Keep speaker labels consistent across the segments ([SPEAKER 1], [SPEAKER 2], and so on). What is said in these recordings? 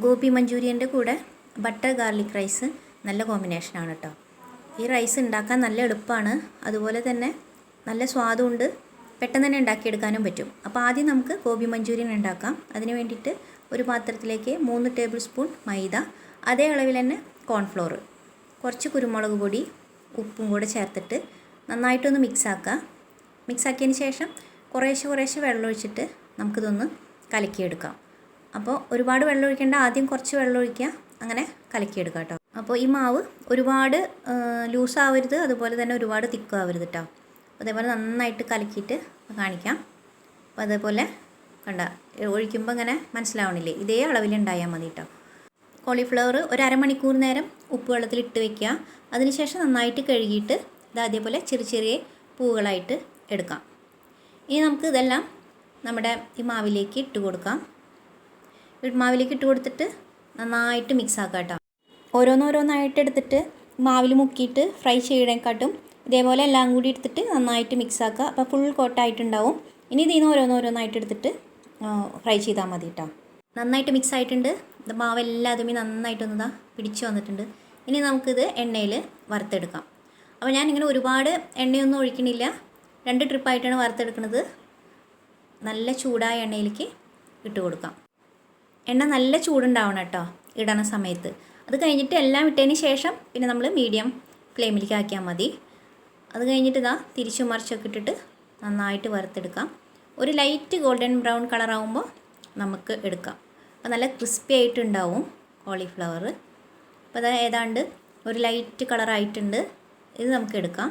[SPEAKER 1] ഗോബി മഞ്ചൂരിയൻ്റെ കൂടെ butter garlic rice നല്ല കോമ്പിനേഷനാണ് കേട്ടോ. ഈ റൈസ് ഉണ്ടാക്കാൻ നല്ല എളുപ്പമാണ്, അതുപോലെ തന്നെ നല്ല സ്വാദുണ്ട്, പെട്ടെന്ന് തന്നെ ഉണ്ടാക്കിയെടുക്കാനും പറ്റും. അപ്പോൾ ആദ്യം നമുക്ക് ഗോബി മഞ്ചൂരിയൻ ഉണ്ടാക്കാം. അതിന് വേണ്ടിയിട്ട് ഒരു പാത്രത്തിലേക്ക് 3 ടേബിൾ സ്പൂൺ മൈദ, അതേ അളവിൽ തന്നെ കോൺഫ്ലോർ, കുറച്ച് കുരുമുളക് പൊടി, ഉപ്പും കൂടെ ചേർത്തിട്ട് നന്നായിട്ടൊന്ന് മിക്സാക്കിയതിന് ശേഷം കുറേശ്ശെ വെള്ളം ഒഴിച്ചിട്ട് നമുക്കിതൊന്ന് കലക്കിയെടുക്കാം. അപ്പോൾ ഒരുപാട് വെള്ളം ഒഴിക്കേണ്ട, ആദ്യം കുറച്ച് വെള്ളം ഒഴിക്കുക, അങ്ങനെ കലക്കിയെടുക്കാം കേട്ടോ. അപ്പോൾ ഈ മാവ് ഒരുപാട് ലൂസാവരുത്, അതുപോലെ തന്നെ ഒരുപാട് തിക്കാവരുത് കേട്ടോ. അതേപോലെ നന്നായിട്ട് കലക്കിയിട്ട് കാണിക്കാം. അപ്പോൾ അതേപോലെ ഒഴിക്കുമ്പോൾ ഇങ്ങനെ മനസ്സിലാവണില്ലേ, ഇതേ അളവിലുണ്ടായാൽ മതി കേട്ടോ. കോളിഫ്ലവർ ഒരു അരമണിക്കൂർ നേരം ഉപ്പ് വെള്ളത്തിൽ ഇട്ട് വെക്കുക. അതിനുശേഷം നന്നായിട്ട് കഴുകിയിട്ട് അതേപോലെ ചെറിയ പൂവുകളായിട്ട് എടുക്കാം. ഇനി നമുക്ക് ഇതെല്ലാം നമ്മുടെ ഈ മാവിലേക്ക് ഇട്ട് കൊടുക്കാം. മാവിലേക്ക് ഇട്ട് കൊടുത്തിട്ട് നന്നായിട്ട് മിക്സ് ആക്കാം കേട്ടോ. ഓരോന്നായിട്ട് എടുത്തിട്ട് മാവിൽ മുക്കിയിട്ട് ഫ്രൈ ചെയ്യണേക്കാട്ടും ഇതേപോലെ എല്ലാം കൂടി എടുത്തിട്ട് നന്നായിട്ട് മിക്സ് ആക്കുക. അപ്പോൾ ഫുൾ കോട്ടായിട്ടുണ്ടാവും. ഇനി ഇതിൽ നിന്ന് ഓരോന്നായിട്ട് എടുത്തിട്ട് ഫ്രൈ ചെയ്താൽ മതി കേട്ടോ. നന്നായിട്ട് മിക്സ് ആയിട്ടുണ്ട്. മാവെല്ലാം അതുമേ നന്നായിട്ടൊന്ന് പിടിച്ച് വന്നിട്ടുണ്ട്. ഇനി നമുക്കിത് എണ്ണയിൽ വറുത്തെടുക്കാം. അപ്പോൾ ഞാനിങ്ങനെ ഒരുപാട് എണ്ണയൊന്നും ഒഴിക്കണില്ല, 2 ട്രിപ്പായിട്ടാണ് വറുത്തെടുക്കുന്നത്. നല്ല ചൂടായ എണ്ണയിലേക്ക് ഇട്ട് കൊടുക്കാം. എണ്ണ നല്ല ചൂടുണ്ടാവണം കേട്ടോ ഇടണ സമയത്ത്. അത് കഴിഞ്ഞിട്ട് എല്ലാം ഇട്ടതിന് ശേഷം പിന്നെ നമ്മൾ മീഡിയം ഫ്ലെയിമിലേക്ക് ആക്കിയാൽ മതി. അത് കഴിഞ്ഞിട്ട് തിരിച്ചും മറിച്ചൊക്കെ ഇട്ടിട്ട് നന്നായിട്ട് വറുത്തെടുക്കാം. ഒരു ലൈറ്റ് ഗോൾഡൻ ബ്രൗൺ കളറാകുമ്പോൾ നമുക്ക് എടുക്കാം. അപ്പോൾ നല്ല ക്രിസ്പി ആയിട്ടുണ്ടാവും കോളിഫ്ലവർ. അപ്പോൾ ഏതാണ്ട് ഒരു ലൈറ്റ് കളറായിട്ടുണ്ട്. ഇത് നമുക്ക് എടുക്കാം.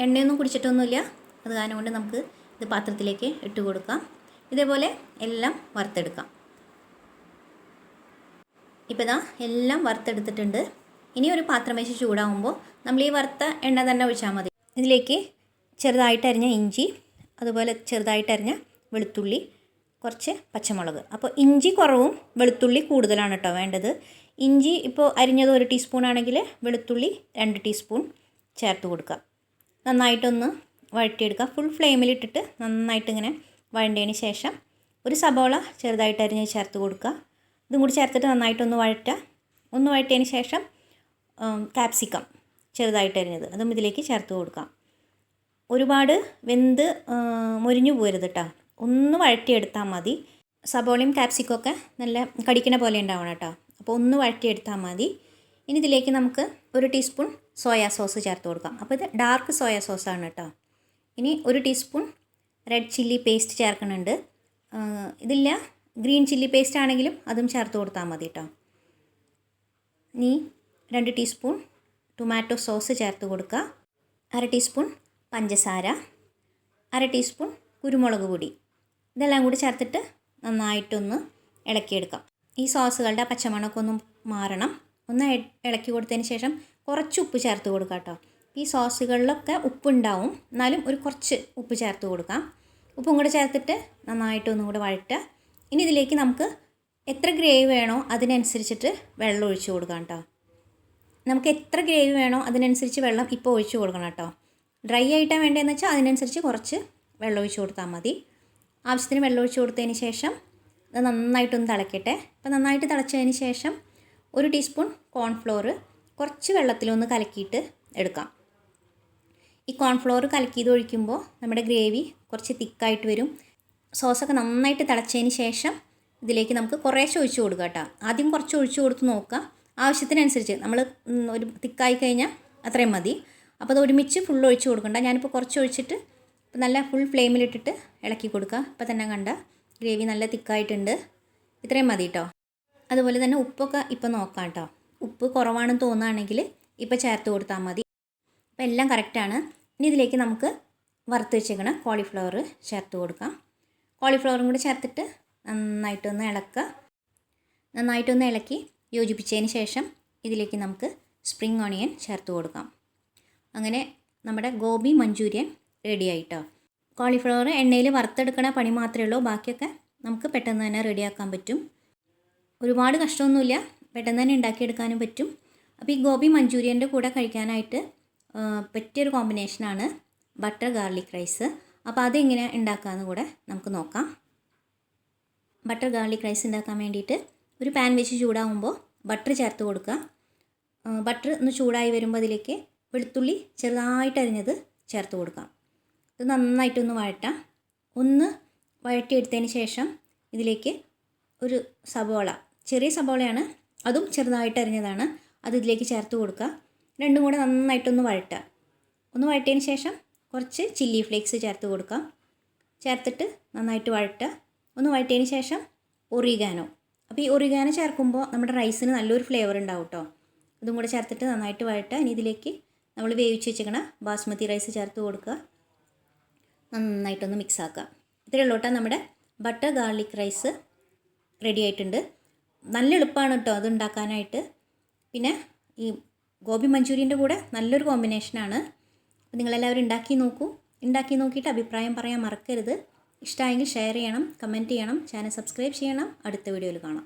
[SPEAKER 1] എണ്ണയൊന്നും കുടിച്ചിട്ടൊന്നുമില്ല, അത് കാരണം കൊണ്ട് നമുക്ക് ഇത് പാത്രത്തിലേക്ക് ഇട്ട് കൊടുക്കാം. ഇതേപോലെ എല്ലാം വറുത്തെടുക്കാം. ഇപ്പോൾ എല്ലാം വറുത്തെടുത്തിട്ടുണ്ട്. ഇനി ഒരു പാത്രം വെച്ച് ചൂടാകുമ്പോൾ നമ്മൾ ഈ വറുത്ത എണ്ണ തന്നെ ഒഴിച്ചാൽ മതി. ഇതിലേക്ക് ചെറുതായിട്ട് അരിഞ്ഞ ഇഞ്ചി, അതുപോലെ ചെറുതായിട്ട് അരിഞ്ഞ വെളുത്തുള്ളി, കുറച്ച് പച്ചമുളക്. അപ്പോൾ ഇഞ്ചി കുറവും വെളുത്തുള്ളി കൂടുതലാണ് കേട്ടോ വേണ്ടത്. ഇഞ്ചി ഇപ്പോൾ അരിഞ്ഞത് 1 ടീസ്പൂൺ ആണെങ്കിൽ വെളുത്തുള്ളി 2 ടീസ്പൂൺ ചേർത്ത് കൊടുക്കുക. നന്നായിട്ടൊന്ന് വഴറ്റിയെടുക്കുക. ഫുൾ ഫ്ലെയിമിലിട്ടിട്ട് നന്നായിട്ട് ഇങ്ങനെ വഴണ്ടതിന് ശേഷം ഒരു സബോള ചെറുതായിട്ട് അരിഞ്ഞ് ചേർത്ത് കൊടുക്കുക. ഇതും കൂടി ചേർത്തിട്ട് നന്നായിട്ടൊന്ന് വഴറ്റിയതിന് ശേഷം കാപ്സിക്കം ചെറുതായിട്ട് അരിഞ്ഞത് അതും ഇതിലേക്ക് ചേർത്ത് കൊടുക്കാം. ഒരുപാട് വെന്ത് മൊരിഞ്ഞു പോരുത് കേട്ടോ, ഒന്ന് വഴറ്റിയെടുത്താൽ മതി. സബോളയും കാപ്സിക്കമൊക്കെ നല്ല കടിക്കണ പോലെ ഉണ്ടാവണം കേട്ടോ. അപ്പോൾ ഒന്ന് വഴറ്റിയെടുത്താൽ മതി. ഇനി ഇതിലേക്ക് നമുക്ക് 1 ടീസ്പൂൺ സോയാ സോസ് ചേർത്ത് കൊടുക്കാം. അപ്പോൾ ഇത് ഡാർക്ക് സോയാ സോസാണ് കേട്ടോ. ഇനി 1 ടീസ്പൂൺ റെഡ് ചില്ലി പേസ്റ്റ് ചേർക്കുന്നുണ്ട്. ഇതില്ല ഗ്രീൻ ചില്ലി പേസ്റ്റ് ആണെങ്കിലും അതും ചേർത്ത് കൊടുത്താൽ മതി കേട്ടോ. ഇനി 2 ടീസ്പൂൺ ടൊമാറ്റോ സോസ് ചേർത്ത് കൊടുക്കുക. 1/2 ടീസ്പൂൺ പഞ്ചസാര, 1/2 ടീസ്പൂൺ കുരുമുളക് പൊടി, ഇതെല്ലാം കൂടി ചേർത്തിട്ട് നന്നായിട്ടൊന്ന് ഇളക്കിയെടുക്കാം. ഈ സോസുകളുടെ പച്ചമണമൊക്കെ ഒന്ന് മാറണം. ഒന്ന് ഇളക്കി കൊടുത്തതിന് ശേഷം കുറച്ച് ഉപ്പ് ചേർത്ത് കൊടുക്കാം കേട്ടോ. ഈ സോസുകളിലൊക്കെ ഉപ്പുണ്ടാവും, എന്നാലും കുറച്ച് ഉപ്പ് ചേർത്ത് കൊടുക്കാം. ഉപ്പും കൂടെ ചേർത്തിട്ട് നന്നായിട്ടൊന്നും കൂടെ വഴറ്റുക. ഇനി ഇതിലേക്ക് നമുക്ക് എത്ര ഗ്രേവി വേണോ അതിനനുസരിച്ചിട്ട് വെള്ളം ഒഴിച്ച് കൊടുക്കാം കേട്ടോ. നമുക്ക് എത്ര ഗ്രേവി വേണോ അതിനനുസരിച്ച് വെള്ളം ഇപ്പോൾ ഒഴിച്ച് കൊടുക്കണം കേട്ടോ. ഡ്രൈ ആയിട്ടാണ് വേണ്ടതെന്ന് വെച്ചാൽ അതിനനുസരിച്ച് കുറച്ച് വെള്ളം ഒഴിച്ച് കൊടുത്താൽ മതി. ആവശ്യത്തിന് വെള്ളം ഒഴിച്ച് കൊടുത്തതിന് ശേഷം അത് നന്നായിട്ടൊന്ന് തിളക്കട്ടെ. അപ്പോൾ നന്നായിട്ട് തിളച്ചതിന് ശേഷം 1 ടീസ്പൂൺ കോൺഫ്ലോർ കുറച്ച് വെള്ളത്തിലൊന്ന് കലക്കിയിട്ട് എടുക്കാം. ഈ കോൺഫ്ലോർ കലക്കിയത് ഒഴിക്കുമ്പോൾ നമ്മുടെ ഗ്രേവി കുറച്ച് തിക്കായിട്ട് വരും. സോസൊക്കെ നന്നായിട്ട് തിളച്ചതിന് ശേഷം ഇതിലേക്ക് നമുക്ക് കുറേശ്ശെ ഒഴിച്ച് കൊടുക്കുക കേട്ടോ. ആദ്യം കുറച്ച് ഒഴിച്ച് കൊടുത്ത് നോക്കുക, ആവശ്യത്തിനനുസരിച്ച്. നമ്മൾ ഒരു തിക്കായി കഴിഞ്ഞാൽ അത്രയും മതി. അപ്പോൾ അത് ഒരുമിച്ച് ഫുൾ ഒഴിച്ച് കൊടുക്കണ്ട. ഞാനിപ്പോൾ കുറച്ച് ഒഴിച്ചിട്ട് നല്ല ഫുൾ ഫ്ലെയിമിലിട്ടിട്ട് ഇളക്കി കൊടുക്കുക. ഇപ്പോൾ തന്നെ കണ്ട ഗ്രേവി നല്ല തിക്കായിട്ടുണ്ട്. ഇത്രയും മതി കേട്ടോ. അതുപോലെ തന്നെ ഉപ്പൊക്കെ ഇപ്പോൾ നോക്കാം കേട്ടോ. ഉപ്പ് കുറവാണെന്ന് തോന്നുകയാണെങ്കിൽ ഇപ്പോൾ ചേർത്ത് കൊടുത്താൽ മതി. അപ്പോൾ എല്ലാം കറക്റ്റാണ്. ഇനി ഇതിലേക്ക് നമുക്ക് വറുത്ത് വെച്ചേക്കണ കോളിഫ്ലവർ ചേർത്ത് കൊടുക്കാം. കോളിഫ്ലവറും കൂടി ചേർത്തിട്ട് നന്നായിട്ടൊന്ന് ഇളക്കി യോജിപ്പിച്ചതിന് ശേഷം ഇതിലേക്ക് നമുക്ക് സ്പ്രിംഗ് ഓണിയൻ ചേർത്ത് കൊടുക്കാം. അങ്ങനെ നമ്മുടെ ഗോബി മഞ്ചൂരിയൻ റെഡി ആയിട്ടോ. കോളിഫ്ലവർ എണ്ണയിൽ വറുത്തെടുക്കണ പണി മാത്രമേ ഉള്ളൂ, ബാക്കിയൊക്കെ നമുക്ക് പെട്ടെന്ന് തന്നെ റെഡിയാക്കാൻ പറ്റും. ഒരുപാട് കഷ്ടമൊന്നുമില്ല, പെട്ടെന്ന് തന്നെ ഉണ്ടാക്കിയെടുക്കാനും പറ്റും. അപ്പോൾ ഈ ഗോബി മഞ്ചൂരിയൻ്റെ കൂടെ കഴിക്കാനായിട്ട് പറ്റിയൊരു കോമ്പിനേഷനാണ് ബട്ടർ ഗാർലിക് റൈസ്. അപ്പോൾ അതെങ്ങനെ ഉണ്ടാക്കാമെന്ന് കൂടെ നമുക്ക് നോക്കാം. ബട്ടർ ഗാർലിക് റൈസ് ഉണ്ടാക്കാൻ വേണ്ടിയിട്ട് ഒരു പാൻ വെച്ച് ചൂടാകുമ്പോൾ ബട്ടർ ചേർത്ത് കൊടുക്കുക. ബട്ടർ ഒന്ന് ചൂടായി വരുമ്പോൾ അതിലേക്ക് വെളുത്തുള്ളി ചെറുതായിട്ട് അരിഞ്ഞത് ചേർത്ത് കൊടുക്കാം. ഇത് നന്നായിട്ടൊന്ന് വഴറ്റാം. ഒന്ന് വഴറ്റിയെടുത്തതിന് ശേഷം ഇതിലേക്ക് ഒരു സബോള, ചെറിയ സബോളയാണ്, അതും ചെറുതായിട്ട് അരിഞ്ഞതാണ്, അത് ഇതിലേക്ക് ചേർത്ത് കൊടുക്കുക. രണ്ടും കൂടെ നന്നായിട്ടൊന്ന് വഴറ്റുക. ഒന്ന് വഴറ്റിയതിന് ശേഷം കുറച്ച് ചില്ലി ഫ്ലേക്സ് ചേർത്ത് കൊടുക്കാം. ചേർത്തിട്ട് നന്നായിട്ട് വഴറ്റുക. ഒന്ന് വഴറ്റിയതിന് ശേഷം ഒറിഗാനോ. അപ്പോൾ ഈ ഒറിഗാനോ ചേർക്കുമ്പോൾ നമ്മുടെ റൈസിന് നല്ലൊരു ഫ്ലേവർ ഉണ്ടാവും കേട്ടോ. അതും കൂടെ ചേർത്തിട്ട് നന്നായിട്ട് വഴറ്റുക. ഇനി ഇതിലേക്ക് നമ്മൾ വേവിച്ച് വെച്ചിരിക്കണ ബാസ്മതി റൈസ് ചേർത്ത് കൊടുക്കുക. നന്നായിട്ടൊന്ന് മിക്സ് ആക്കുക. ഇത്രയേ ഉള്ളൂ കേട്ടോ, നമ്മുടെ ബട്ടർ ഗാർലിക് റൈസ് റെഡി ആയിട്ടുണ്ട്. നല്ല എളുപ്പമാണ് കേട്ടോ അത് ഉണ്ടാക്കാനായിട്ട്. പിന്നെ ഈ ഗോബി മഞ്ചൂരിയൻ്റെ കൂടെ നല്ലൊരു കോമ്പിനേഷനാണ്. അപ്പോൾ നിങ്ങളെല്ലാവരും ഉണ്ടാക്കി നോക്കൂ. ഉണ്ടാക്കി നോക്കിയിട്ട് അഭിപ്രായം പറയാൻ മറക്കരുത്. ഇഷ്ടമായെങ്കിൽ ഷെയർ ചെയ്യണം, കമൻറ്റ് ചെയ്യണം, ചാനൽ സബ്സ്ക്രൈബ് ചെയ്യണം. അടുത്ത വീഡിയോയിൽ കാണാം.